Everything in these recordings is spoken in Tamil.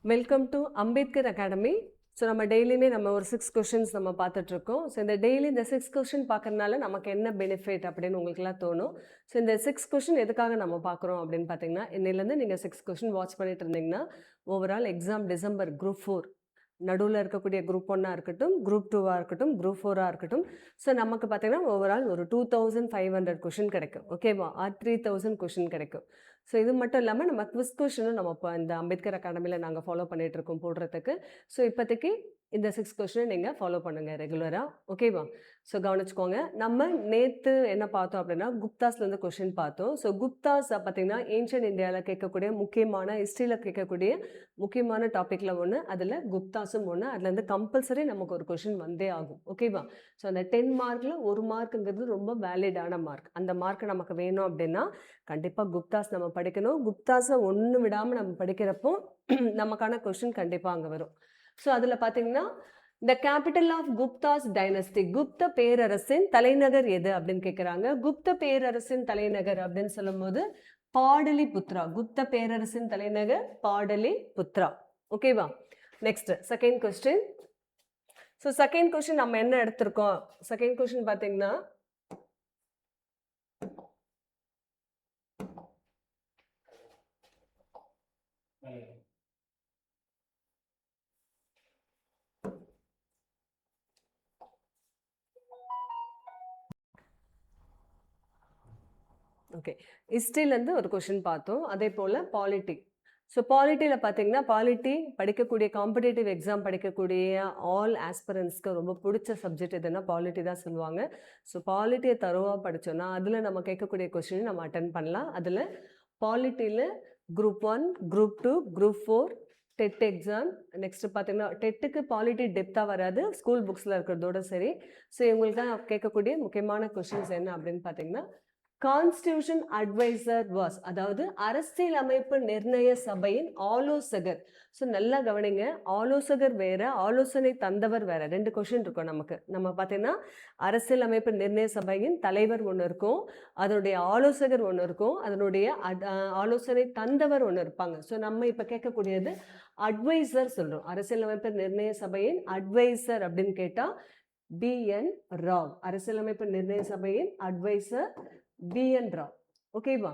Welcome to Ambedkar academy. So நம்ம டெய்லியுமே நம்ம ஒரு 6 கொஷின்ஸ் நம்ம பார்த்துட்ருக்கோம். ஸோ இந்த டெய்லி இந்த 6 கொஷின் பார்க்கறதுனால நமக்கு என்ன பெனிஃபிட் அப்படின்னு உங்களுக்குலாம் தோணும். ஸோ இந்த 6 கொஷின் எதுக்காக நம்ம பார்க்குறோம் அப்படின்னு பார்த்தீங்கன்னா, இன்னையிலேருந்து நீங்கள் 6 கொஷின் வாட்ச் பண்ணிட்டு இருந்தீங்கன்னா, ஓவரால் எக்ஸாம் டிசம்பர் குரூப் 4 நடுவில் இருக்கக்கூடிய குரூப் 1 இருக்கட்டும், குரூப் 2 இருக்கட்டும், குரூப் 4 இருக்கட்டும். ஸோ நமக்கு பார்த்தீங்கன்னா ஓவரால் ஒரு 2500 கொஷின் கிடைக்கும். ஓகேவா? 3000 கொஷின் கிடைக்கும். ஸோ இது மட்டும் இல்லாமல் நம்ம குவிஸ் கொஷினும் நம்ம இப்போ இந்த அம்பேத்கர் அகாடமியில் நாங்கள் ஃபாலோ பண்ணிகிட்டு இருக்கோம் போடுறதுக்கு. ஸோ இப்போதைக்கு இந்த 6 கொஷினை நீங்கள் ஃபாலோ பண்ணுங்கள் ரெகுலராக. ஓகேவா? ஸோ கவனிச்சுக்கோங்க. நம்ம நேற்று என்ன பார்த்தோம் அப்படின்னா, குப்தாஸ்லேருந்து கொஷின் பார்த்தோம். ஸோ குப்தாஸ் பார்த்தீங்கன்னா ஏன்ஷியன்ட் இந்தியாவில் கேட்கக்கூடிய முக்கியமான ஹிஸ்ட்ரியில் கேட்கக்கூடிய முக்கியமான டாப்பிக்கில் ஒன்று, அதில் குப்தாஸும் ஒன்று. அதுலேருந்து கம்பல்சரி நமக்கு ஒரு கொஷின் வந்தே ஆகும். ஓகேவா? ஸோ அந்த 10 மார்க்கில் 1 மார்க்குங்கிறது ரொம்ப வேலிடான மார்க். அந்த மார்க் நமக்கு வேணும் அப்படின்னா கண்டிப்பாக குப்தாஸ் நம்ம படிக்கணும். குப்தாஸை ஒன்று விடாமல் நம்ம படிக்கிறப்போ நமக்கான கொஷின் கண்டிப்பாக அங்கே வரும். ஸோ அதில் பார்த்தீங்கன்னா, the capital of Guptas dynasty, குப்த பேரரசின் தலைநகர் எது அப்படின்னு கேட்குறாங்க. குப்த பேரரசின் தலைநகர் அப்படின்னு சொல்லும்போது பாடலிபுத்ரா. குப்த பேரரசின் தலைநகர் பாடலிபுத்ரா. ஓகேவா? Next second question. So second question நம்ம என்ன எடுத்திருக்கோம்? செகண்ட் கொஸ்டின் பார்த்தீங்கன்னா, ஓகே, ஹிஸ்ட்ரியிலேருந்து ஒரு கொஷின் பார்த்தோம். அதே போல் பாலிட்டி. ஸோ பாலிட்டியில் பார்த்தீங்கன்னா, பாலிட்டி படிக்கக்கூடிய காம்படேட்டிவ் எக்ஸாம் படிக்கக்கூடிய ஆல் ஆஸ்பிரன்ஸ்க்கு ரொம்ப பிடிச்ச சப்ஜெக்ட் எதுனா பாலிட்டி தான் சொல்லுவாங்க. ஸோ பாலிட்டியை தரோவாக படித்தோன்னா அதில் நம்ம கேட்கக்கூடிய கொஷின் நம்ம அட்டன் பண்ணலாம். அதில் பாலிட்டியில் group 1, group 2, group 4, TET exam. Next பார்த்தீங்கன்னா டெட்டுக்கு பாலிட்டி டெப்த்தாக வராது, ஸ்கூல் புக்ஸில் இருக்கிறதோட சரி. ஸோ இவங்களுக்கு தான் கேட்கக்கூடிய முக்கியமான கொஷின்ஸ் என்ன அப்படின்னு பார்த்தீங்கன்னா, கான்ஸ்டிடியூஷன் அட்வைசர் வாஸ், அதாவது அரசியலமைப்பு நிர்ணய சபையின் ஆலோசகர். ஸோ நல்லா கவனிங்க, ஆலோசகர் வேற, ஆலோசனை தந்தவர் வேற. 2 கொஷின் இருக்கும் நமக்கு. நம்ம பார்த்தீங்கன்னா அரசியலமைப்பு நிர்ணய சபையின் தலைவர் ஒன்று இருக்கும், அதனுடைய ஆலோசகர் ஒன்று இருக்கும், அதனுடைய ஆலோசனை தந்தவர் ஒன்று இருப்பாங்க. ஸோ நம்ம இப்போ கேட்கக்கூடியது அட்வைசர் சொல்கிறோம். அரசியலமைப்பு நிர்ணய சபையின் அட்வைசர் அப்படின்னு கேட்டால் BN ராவ். அரசியலமைப்பு நிர்ணய சபையின் அட்வைசர் BN ராவ். ஓகேவா?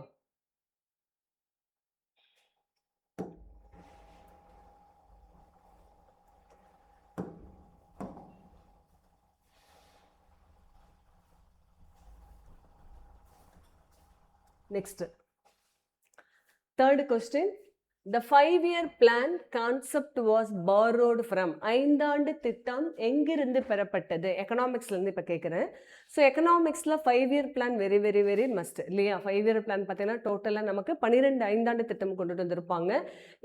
Next third question. The 5-year plan concept was borrowed from. 5 ஆண்டு திட்டம் எங்கிருந்து பெறப்பட்டது? எக்கனாமிக்ஸ்லேருந்து இப்போ கேட்குறேன். ஸோ எக்கனாமிக்ஸில் 5-year plan very very very must இல்லையா? 5-year plan பார்த்தீங்கன்னா டோட்டலாக நமக்கு 12 5ஆண்டு திட்டம் கொண்டுட்டு வந்திருப்பாங்க.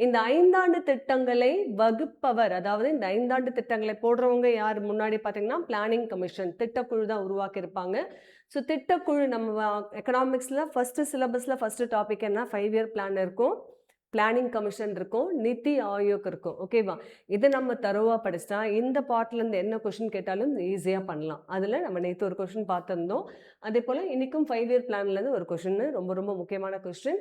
இந்த 5ஆண்டு திட்டங்களை வகுப்பவர், அதாவது இந்த 5ஆண்டு திட்டங்களை போடுறவங்க யார் முன்னாடி பார்த்தீங்கன்னா பிளானிங் கமிஷன், திட்டக்குழு தான் உருவாக்கியிருப்பாங்க. ஸோ திட்டக்குழு நம்ம எக்கனாமிக்ஸில் ஃபஸ்ட்டு சிலபஸில் ஃபஸ்ட்டு டாபிக் என்ன? 5-year plan இருக்கும், பிளானிங் கமிஷன் இருக்கும், நிதி ஆயோக் இருக்கும். ஓகேவா? இது நம்ம தரோவாக படிச்சிட்டா இந்த பார்ட்லேருந்து என்ன கொஷின் கேட்டாலும் ஈஸியாக பண்ணலாம். அதில் நம்ம நேற்று ஒரு கொஷின் பார்த்துருந்தோம். அதே போல் இன்றைக்கும் 5-year பிளான்லேருந்து ஒரு கொஷின், ரொம்ப ரொம்ப முக்கியமான question.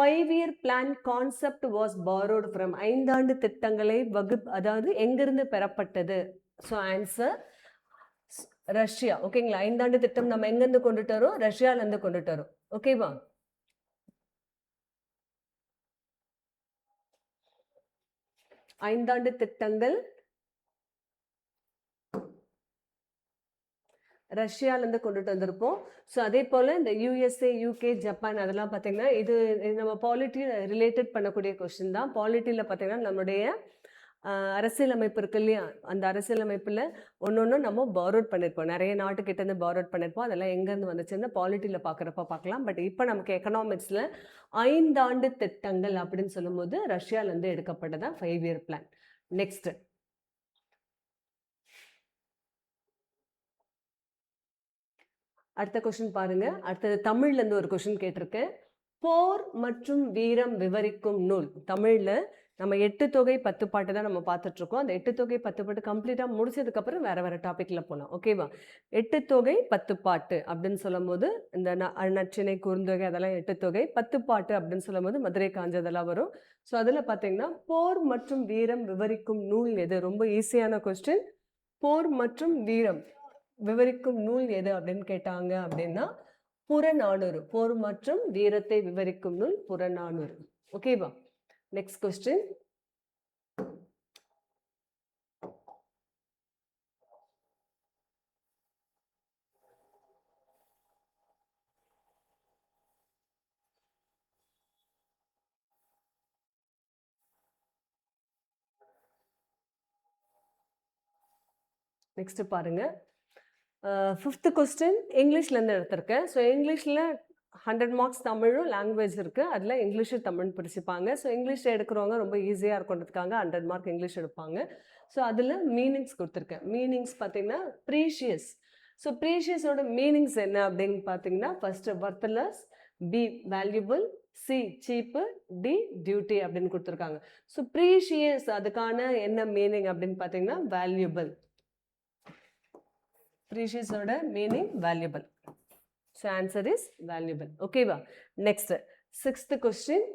5-year plan concept was borrowed from. 5ஆண்டு திட்டங்களை அதாவது எங்கிருந்து பெறப்பட்டது? So answer Russia. ஓகேங்களா? 5ஆண்டு திட்டம் நம்ம எங்கேருந்து கொண்டுட்டு வரோம்? ரஷ்யாவிலேருந்து கொண்டுட்டு வரோம். ஓகேவா? ஐந்தாண்டு திட்டங்கள் ரஷ்யாவிலேருந்து கொண்டுட்டு வந்திருப்போம். ஸோ அதே போல் இந்த USA, UK, ஜப்பான் அதெல்லாம் பார்த்தீங்கன்னா இது நம்ம பாலிட்டி ரிலேட்டட் பண்ணக்கூடிய கொஸ்டின் தான். பாலிட்டியில் பார்த்தீங்கன்னா நம்மளுடைய அரசியலமைப்பு இருக்கு இல்லையா? அந்த அரசியலமைப்பில் ஒன்று நம்ம பாரோட் பண்ணியிருப்போம், நிறைய நாட்டுக்கிட்டேருந்து பாரோட் பண்ணியிருப்போம். அதெல்லாம் எங்கேருந்து வந்துச்சுன்னு பாலிட்டியில் பார்க்குறப்ப பார்க்கலாம். பட் இப்போ நமக்கு எக்கனாமிக்ஸில் 5ஆண்டு திட்டங்கள் அப்படின்னு சொல்லும்போது ரஷ்யாவிலேருந்து எடுக்கப்பட்டதான் 5-year பிளான். நெக்ஸ்ட் அடுத்த கொஸ்டின் பாருங்க. அடுத்தது தமிழ்லேருந்து ஒரு கொஸ்டின் கேட்டிருக்கு. போர் மற்றும் வீரம் விவரிக்கும் நூல். தமிழில் நம்ம 8 தொகை 10 பாட்டு தான் நம்ம பார்த்துட்ருக்கோம். அந்த 8 தொகை 10 பாட்டு கம்ப்ளீட்டாக முடிச்சதுக்கப்புறம் வேறு டாப்பிக்கில் போகலாம். ஓகேவா? 8 தொகை 10 பாட்டு அப்படின்னு சொல்லும்போது இந்த நற்றிணை குறுந்தொகை அதெல்லாம் 8 தொகை 10 பாட்டு அப்படின்னு சொல்லும்போது மதுரை காஞ்சதெல்லாம் வரும். ஸோ அதில் பார்த்தீங்கன்னா போர் மற்றும் வீரம் விவரிக்கும் நூல் எது? ரொம்ப ஈஸியான கொஸ்டின். போர் மற்றும் வீரம் விவரிக்கும் நூல் எது அப்படின்னு கேட்டாங்க அப்படின்னா புறநானூறு. போர் மற்றும் வீரத்தை விவரிக்கும் நூல் புறநானூறு. ஓகேவா? Next question. நெக்ஸ்ட் பாருங்க. 5th கொஸ்டின் இங்கிலீஷ்லேருந்து எடுத்திருக்கேன். ஸோ இங்கிலீஷில் 100 மார்க்ஸ் தமிழும் லாங்குவேஜ் இருக்குது. அதில் இங்கிலீஷு தமிழ் பிரிச்சுப்பாங்க. ஸோ இங்கிலீஷ் எடுக்கிறவங்க ரொம்ப ஈஸியாக இருக்குன்றதுக்காக 100 மார்க் இங்கிலீஷ் எடுப்பாங்க. ஸோ அதில் மீனிங்ஸ் கொடுத்துருக்கேன். மீனிங்ஸ் பார்த்தீங்கன்னா ப்ரீஷியஸ். ஸோ ப்ரீஷியஸோட மீனிங்ஸ் என்ன அப்படின்னு பார்த்தீங்கன்னா first worthless, B valuable, C cheap, D duty அப்படின்னு கொடுத்துருக்காங்க. ஸோ ப்ரீஷியஸ் அதுக்கான என்ன மீனிங் அப்படின்னு பார்த்தீங்கன்னா வேல்யூபிள். ப்ரீஷியஸோட meaning valuable. So answer is valuable. ஓகேவா? Next 6th question.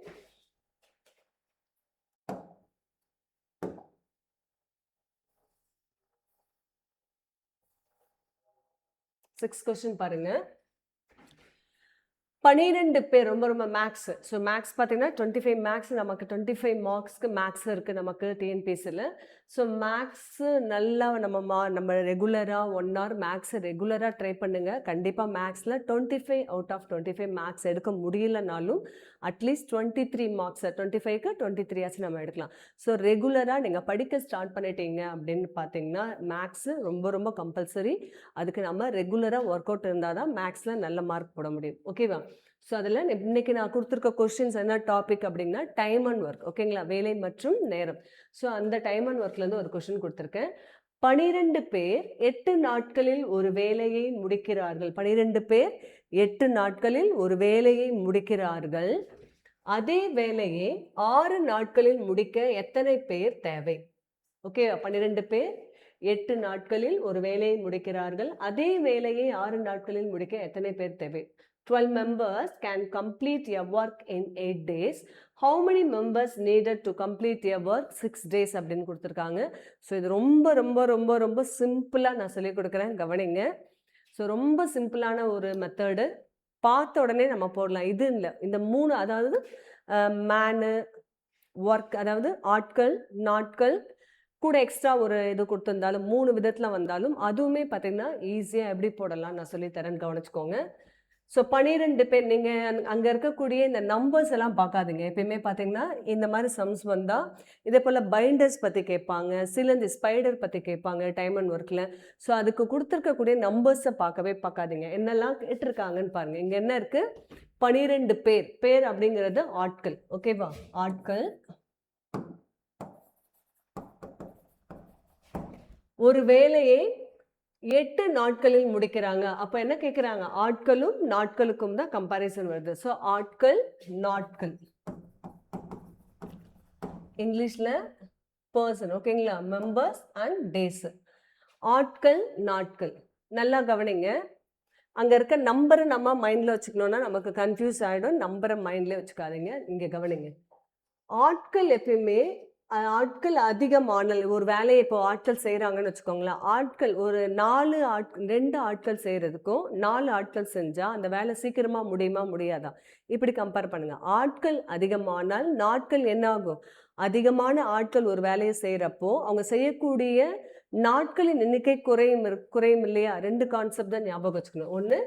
பாருங்க. 12 பேர் ரொம்ப ரொம்ப மேக்ஸ். ஸோ மேக்ஸ் பார்த்தீங்கன்னா 25 மேக்ஸ் நமக்கு 25 மார்க்ஸ்க்கு மேக்ஸ் இருக்குது நமக்கு டிஎன்பிஎஸ்சியில். ஸோ மேக்ஸு நல்லா நம்ம ரெகுலராக 1 hour மேக்ஸை ரெகுலராக ட்ரை பண்ணுங்கள். கண்டிப்பாக மேக்ஸில் 25 out of 25 மேக்ஸ் எடுக்க முடியலனாலும் அட்லீஸ்ட் 23 மார்க்ஸை 25க்கு 23 ஆச்சு நம்ம எடுக்கலாம். ஸோ ரெகுலராக நீங்கள் படிக்க ஸ்டார்ட் பண்ணிட்டீங்க அப்படின்னு பார்த்தீங்கன்னா மேக்ஸு ரொம்ப ரொம்ப கம்பல்சரி. அதுக்கு நம்ம ரெகுலராக ஒர்க் அவுட் இருந்தால் தான் மேக்ஸில் நல்ல மார்க் போட முடியும். ஓகேவா? ஸோ அதில் இன்னைக்கு நான் கொடுத்துருக்க கொஸ்டின்ஸ் என்ன டாபிக் அப்படின்னா டைம் அண்ட் ஒர்க். ஓகேங்களா? வேலை மற்றும் நேரம். ஸோ அந்த டைம் அண்ட் ஒர்க்லேருந்து ஒரு கொஸ்டின் கொடுத்துருக்கேன். 12 பேர் 8 நாட்களில் ஒரு வேலையை முடிக்கிறார்கள். 12 பேர் 8 நாட்களில் ஒரு வேலையை முடிக்கிறார்கள். அதே வேலையை 6 நாட்களில் முடிக்க எத்தனை பேர் தேவை? ஓகே, 12 பேர் 8 நாட்களில் ஒரு வேலையை முடிக்கிறார்கள். அதே வேலையை 6 நாட்களில் முடிக்க எத்தனை பேர் தேவை? 12 members can complete a work in 8 days. How many members needed to complete a work 6 days அப்படின்னு கொடுத்துருக்காங்க. ஸோ இது ரொம்ப ரொம்ப ரொம்ப ரொம்ப சிம்பிளாக நான் சொல்லிக் கொடுக்குறேன், கவனிங்க. ஸோ ரொம்ப சிம்பிளான ஒரு மெத்தடு, பார்த்த உடனே நம்ம போடலாம். இது இல்லை, இந்த 3 அதாவது மேனு, ஒர்க் அதாவது ஆட்கள், நாட்கள் கூட எக்ஸ்ட்ரா ஒரு இது கொடுத்துருந்தாலும் 3 விதத்தில் வந்தாலும் அதுவுமே பார்த்தீங்கன்னா ஈஸியாக எப்படி போடலாம் நான் சொல்லித்தரேன், கவனிச்சுக்கோங்க. ஸோ 12 பேர் நீங்கள் அங்கே இருக்கக்கூடிய இந்த நம்பர்ஸ் எல்லாம் பார்க்காதுங்க. எப்பயுமே பார்த்தீங்கன்னா இந்த மாதிரி சம்ஸ் வந்தால் இதே போல் பைண்டர்ஸ் பற்றி கேட்பாங்க, சிலந்தி ஸ்பைடர் பற்றி கேட்பாங்க டைம் அண்ட் ஒர்க்கில். ஸோ அதுக்கு கொடுத்துருக்கக்கூடிய நம்பர்ஸை பார்க்காதீங்க. என்னெல்லாம் கேட்டிருக்காங்கன்னு பாருங்கள். இங்கே என்ன இருக்குது? 12 பேர். பேர் அப்படிங்கிறது ஆட்கள். ஓகேவா? ஆட்கள். ஒரு வேலையை 8 நாட்களில் முடிக்கிறாங்க. அப்போ என்ன கேட்குறாங்க? ஆட்களும் நாட்களுக்கும் தான் கம்பாரிசன் வருது. ஸோ ஆட்கள், நாட்கள். இங்கிலீஷில் பர்சன். ஓகேங்களா? Members and days. ஆட்கள், நாட்கள். நல்லா கவனிங்க. அங்கே இருக்க நம்பரை நம்ம மைண்டில் வச்சுக்கணுன்னா நமக்கு கன்ஃபியூஸ் ஆகிடும். நம்பரை மைண்ட்லேயே வச்சுக்காதீங்க. இங்கே கவனிங்க. ஆட்கள் எப்பயுமே ஆட்கள் அதிகமான ஒரு வேலையை இப்போ ஆட்கள் செய்கிறாங்கன்னு வச்சுக்கோங்களேன். ஆட்கள் ஒரு 2 ஆட்கள் செய்கிறதுக்கும் 4 ஆட்கள் செஞ்சால் அந்த வேலை சீக்கிரமாக முடியுமா முடியாதா? இப்படி கம்பேர் பண்ணுங்கள். ஆட்கள் அதிகமானால் நாட்கள் என்ன ஆகும்? அதிகமான ஆட்கள் ஒரு வேலையை செய்கிறப்போ அவங்க செய்யக்கூடிய நாட்களின் எண்ணிக்கை குறையும் இல்லையா? 2 கான்செப்ட் தான் ஞாபகம் வச்சுக்கணும். ஒன்று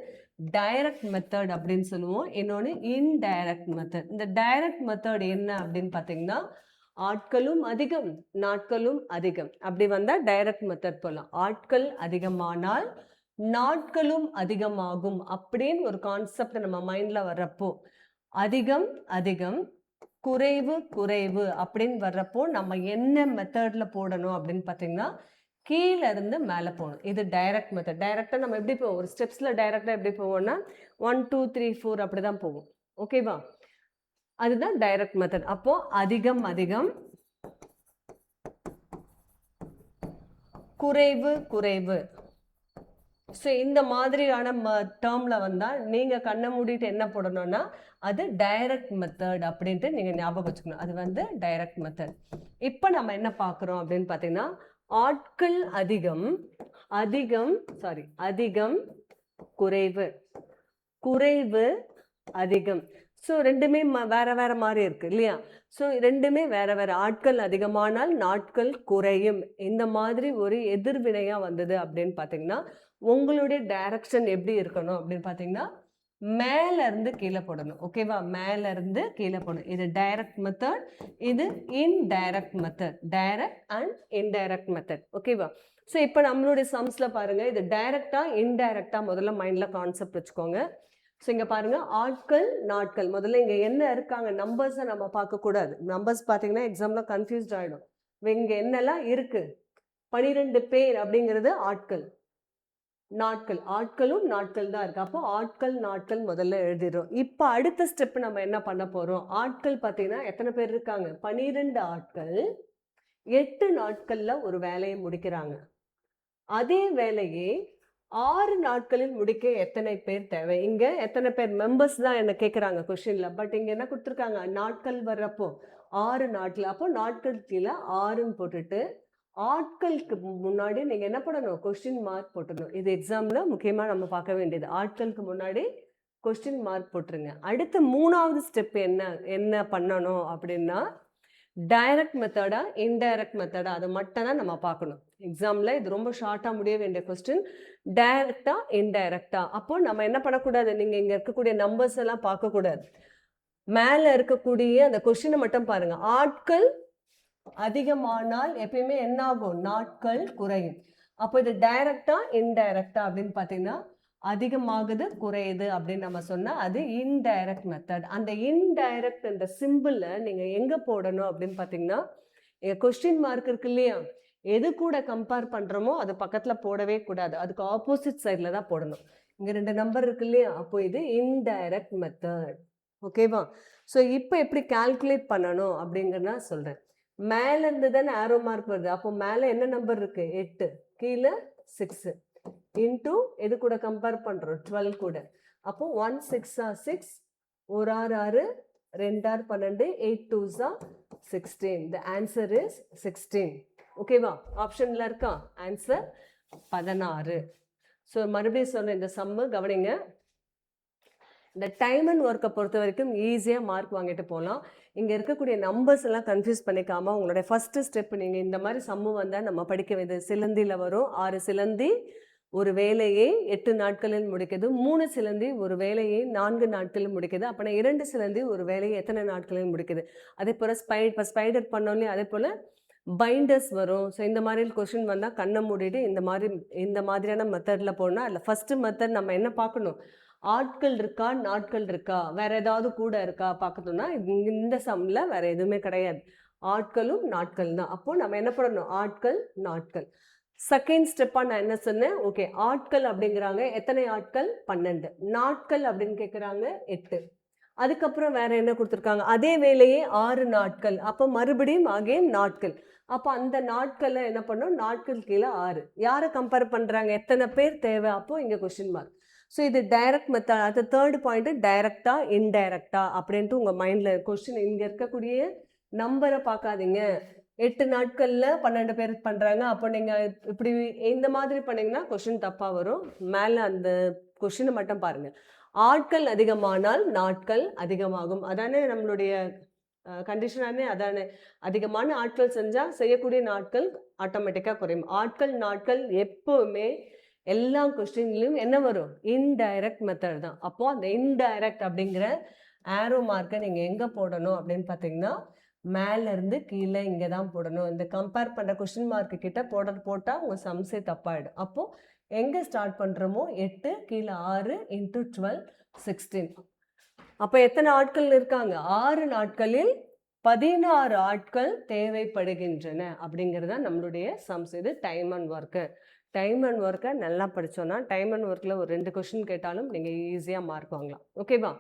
டைரக்ட் மெத்தட் அப்படின்னு சொல்லுவோம், இன்னொன்று இன்டைரக்ட் மெத்தட். இந்த டைரக்ட் மெத்தட் என்ன அப்படின்னு பார்த்தீங்கன்னா ஆட்களும் அதிகம், நாட்களும் அதிகம். அப்படி வந்தால் டைரக்ட் மெத்தட் போகலாம். ஆட்கள் அதிகமானால் நாட்களும் அதிகமாகும் அப்படின்னு ஒரு கான்செப்ட் நம்ம மைண்டில் வர்றப்போ, அதிகம் அதிகம், குறைவு குறைவு அப்படின்னு வர்றப்போ நம்ம என்ன மெத்தடில் போடணும் அப்படின்னு பார்த்தீங்கன்னா கீழே இருந்து மேலே போகணும். இது டைரக்ட் மெத்தட். டைரக்டாக நம்ம எப்படி போவோம்? ஒரு ஸ்டெப்ஸில் டைரக்டாக எப்படி போவோம்னா 1 2 3 4 அப்படி தான் போவோம். ஓகேவா? அதுதான் டைரக்ட் மெத்தட். அப்போது அதிகம் அதிகம், குறைவு குறைவு. ஸோ இந்த மாதிரியான டேர்மில் வந்தால் நீங்கள் கண்ணை மூடிட்டு என்ன போடணும்னா அது டைரக்ட் மெத்தட் அப்படின்ட்டு நீங்கள் ஞாபகம் வச்சுக்கணும். அது வந்து டைரக்ட் மெத்தட். இப்போ நம்ம என்ன பார்க்குறோம் அப்படின்னு பார்த்தீங்கன்னா ஆட்கள் அதிகம் அதிகம் குறைவு குறைவு அதிகம். ஸோ ரெண்டுமே வேற வேற மாதிரி இருக்கு இல்லையா? ஸோ ரெண்டுமே வேற வேற. ஆட்கள் அதிகமானால் நாட்கள் குறையும். இந்த மாதிரி ஒரு எதிர்வினையா வந்தது அப்படின்னு பார்த்தீங்கன்னா உங்களுடைய டைரக்ஷன் எப்படி இருக்கணும் அப்படின்னு பார்த்தீங்கன்னா மேல இருந்து கீழே போடணும். ஓகேவா? மேல இருந்து கீழே போடணும். இது டைரக்ட் மெத்தட், இது indirect method. Direct and indirect method. ஓகேவா? ஸோ இப்போ நம்மளுடைய சம்ஸ்ல பாருங்க, இது டைரக்டா இன்டைரக்டா முதல்ல மைண்ட்ல கான்செப்ட் வச்சுக்கோங்க. ஸோ இங்கே பாருங்க ஆட்கள் நாட்கள். முதல்ல இங்கே என்ன இருக்காங்க நம்பர்ஸை நம்ம பார்க்கக்கூடாது. நம்பர்ஸ் பார்த்தீங்கன்னா எக்ஸாமில் கன்ஃபியூஸ்ட் ஆகிடும். இங்கே என்னெல்லாம் இருக்கு? 12 பேர் அப்படிங்கிறது ஆட்கள். நாட்கள் ஆட்களும் நாட்கள் தான் இருக்கு. அப்போ ஆட்கள் நாட்கள் முதல்ல எழுதிடுறோம். இப்போ அடுத்த ஸ்டெப் நம்ம என்ன பண்ண போறோம்? ஆட்கள் பார்த்தீங்கன்னா எத்தனை பேர் இருக்காங்க? 12 ஆட்கள் 8 நாட்கள்ல ஒரு வேலையை முடிக்கிறாங்க. அதே வேலையை 6 நாட்களில் முடிக்க எத்தனை பேர் தேவை? இங்க எத்தனை பேர் மெம்பர்ஸ் தான் என்ன கேட்குறாங்க கொஸ்டின்ல. பட் இங்க என்ன கொடுத்துருக்காங்க? நாட்கள் வர்றப்போ 6 நாட்கள். அப்போ நாட்கள் கீழே 6ன்னு போட்டுட்டு ஆட்களுக்கு முன்னாடி நீங்க என்ன பண்ணணும்? கொஸ்டின் மார்க் போட்டுடணும். இது எக்ஸாம்ல முக்கியமா நம்ம பார்க்க வேண்டியது. ஆட்களுக்கு முன்னாடி கொஸ்டின் மார்க் போட்டுருங்க. அடுத்த 3வது ஸ்டெப் என்ன பண்ணணும் அப்படின்னா டைரக்ட் மெத்தடா இன்டைரக்ட் மெத்தடா அதை மட்டும் தான் நம்ம பார்க்கணும். எக்ஸாம்ல இது ரொம்ப ஷார்ட்டா முடிய வேண்டிய கொஸ்டின். டைரக்டா இன்டைரக்டா. அப்போ நம்ம என்ன பண்ணக்கூடாது? நீங்க இங்க இருக்கக்கூடிய நம்பர்ஸ் எல்லாம் பார்க்கக்கூடாது. மேல இருக்கக்கூடிய அந்த கொஸ்டினை மட்டும் பாருங்க. ஆட்கள் அதிகமானால் எப்பயுமே என்ன ஆகும்? நாட்கள் குறையும். அப்போ இது டைரக்டா இன்டைரக்டா அப்படின்னு பார்த்தீங்கன்னா அதிகமாகுது குறையுது அப்படின்னு நம்ம சொன்னா அது இன்டைரக்ட் மெத்தட். அந்த இன்டைரக்ட் இந்த சிம்பிள நீங்க எங்க போடணும் அப்படின்னு பார்த்தீங்கன்னா கொஸ்டின் மார்க் இருக்கு இல்லையா? எது கூட கம்பேர் பண்றோமோ அது பக்கத்துல போடவே கூடாது. அதுக்கு ஆப்போசிட் சைட்ல தான் போடணும். இங்க 2 நம்பர் இருக்கு இல்லையா? அப்போ இது இன்டைரக்ட் மெத்தட். ஓகேவா? ஸோ இப்போ எப்படி கால்குலேட் பண்ணணும் அப்படிங்கிறத சொல்றேன். மேல இருந்து தானே ஆரோ மார்க் வருது. அப்போ மேல என்ன நம்பர் இருக்கு? 8, கீழே 6 இன்டூ எது கூட கம்பேர் பண்றோம்? 12 கூட. அப்போ 1 6 6, 1 6 2 12, 8 2 16. The answer is 16. ஓகேவா? ஆப்ஷன்ல இருக்கா? ஆன்சர் 16. ஸோ மறுபடியும் சொல்றேன், இந்த சம்மு கவனிங்க. இந்த டைம் அண்ட் ஒர்க்கை பொறுத்த வரைக்கும் ஈஸியாக மார்க் வாங்கிட்டு போகலாம். இங்கே இருக்கக்கூடிய நம்பர்ஸ் எல்லாம் கன்ஃபியூஸ் பண்ணிக்காமல் உங்களுடைய ஃபஸ்ட்டு ஸ்டெப் நீங்கள் இந்த மாதிரி சம்மு வந்தால் நம்ம படிக்க வேண்டியது சிலந்தியில் வரும். 6 சிலந்தி ஒரு வேலையை 8 நாட்களில் முடிக்குது. 3 சிலந்தி ஒரு வேலையை 4 நாட்களில் முடிக்குது. அப்போனா 2 சிலந்தி ஒரு வேலையை எத்தனை நாட்களில் முடிக்குது? அதே போல் இப்போ ஸ்பைடர் பண்ணோன்னே அதே போல் பைண்டர்ஸ் வரும். ஸோ இந்த மாதிரி கொஸ்டின் வந்தால் கண்ணை மூடிட்டு இந்த மாதிரியான மெத்தடில் போனால் அதில் ஃபஸ்ட்டு மெத்தட் நம்ம என்ன பார்க்கணும்? ஆட்கள் இருக்கா நாட்கள் இருக்கா, வேற ஏதாவது கூட இருக்கா பார்க்கணும்னா இந்த சம்ல வேற எதுவுமே கிடையாது. ஆட்களும் நாட்கள் தான். அப்போ நம்ம என்ன பண்ணணும்? ஆட்கள் நாட்கள். செகண்ட் ஸ்டெப்பா நான் என்ன சொன்னேன்? ஓகே, ஆட்கள் அப்படிங்கிறாங்க. எத்தனை ஆட்கள்? 12. நாட்கள் அப்படின்னு கேட்குறாங்க 8. அதுக்கப்புறம் வேற என்ன கொடுத்துருக்காங்க? அதே வேலையே 6 நாட்கள். அப்போ மறுபடியும் அகைன் நாட்கள். அப்போ அந்த நாட்கள்ல என்ன பண்ணோம்? நாட்கள் கீழே 6. யாரை கம்பேர் பண்றாங்க? எத்தனை பேர் தேவை? அப்போ இங்க கொஸ்டின் மார்க். ஸோ இது டைரக்ட் மெத்தட். அது தேர்ட் பாயிண்ட் டைரக்டா இன்டைரக்டா அப்படின்ட்டு உங்கள் மைண்டில் கொஸ்டின். இங்கே இருக்கக்கூடிய நம்பரை பார்க்காதீங்க. 8 நாட்களில் 12 பேர் பண்ணுறாங்க. அப்போ நீங்கள் இப்படி இந்த மாதிரி பண்ணிங்கன்னா கொஸ்டின் தப்பாக வரும். மேலே அந்த கொஸ்டினை மட்டும் பாருங்கள். ஆட்கள் அதிகமானால் நாட்கள் அதிகமாகும். அதானே நம்மளுடைய கண்டிஷனானே அதானே. அதிகமான ஆட்கள் செஞ்சால் செய்யக்கூடிய நாட்கள் ஆட்டோமேட்டிக்காக குறையும். ஆட்கள் நாட்கள் எப்போவுமே எல்லா கொஸ்டின்லையும் என்ன வரும்? இன்டைரக்ட் மெத்தட் தான். அப்போ அந்த இன்டைரக்ட் அப்படிங்கிற ஆரோ மார்க்கை நீங்கள் எங்கே போடணும் அப்படின்னு பார்த்தீங்கன்னா மேலேருந்து கீழே இங்கே தான் போடணும். இந்த கம்பேர் பண்ணுற கொஸ்டின் மார்க்கு கிட்ட போட்டால் உங்கள் சம்ஸே தப்பாயிடும். அப்போது எங்கே ஸ்டார்ட் பண்ணுறோமோ 8, கீழே 6 இன்ட்டு 12 16. அப்போ எத்தனை ஆட்கள் இருக்காங்க? 6 நாட்களில் 16 ஆட்கள் தேவைப்படுகின்றன அப்படிங்கிறது தான் நம்மளுடைய சம்ஸ். இது time and work. Time and ஒர்க்கை நல்லா படித்தோன்னா டைம் அண்ட் ஒர்க்கில் ஒரு 2 கொஸ்டின் கேட்டாலும் நீங்கள் ஈஸியாக மார்க் வாங்கலாம். ஓகேவா?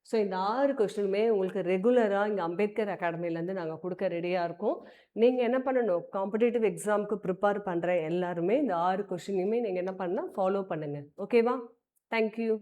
ஸோ இந்த 6 கொஸ்டினுமே உங்களுக்கு ரெகுலரா இங்க அம்பேத்கர் அகாடமிலேருந்து நாங்க குடுக்க ரெடியா இருக்கோம். நீங்க என்ன பண்ணணும், காம்படிட்டிவ் எக்ஸாம்க்கு ப்ரிப்பேர் பண்ற எல்லாருமே இந்த 6 கொஸ்டினையுமே நீங்க என்ன பண்ணணும், ஃபாலோ பண்ணுங்க. ஓகேவா? Thank you.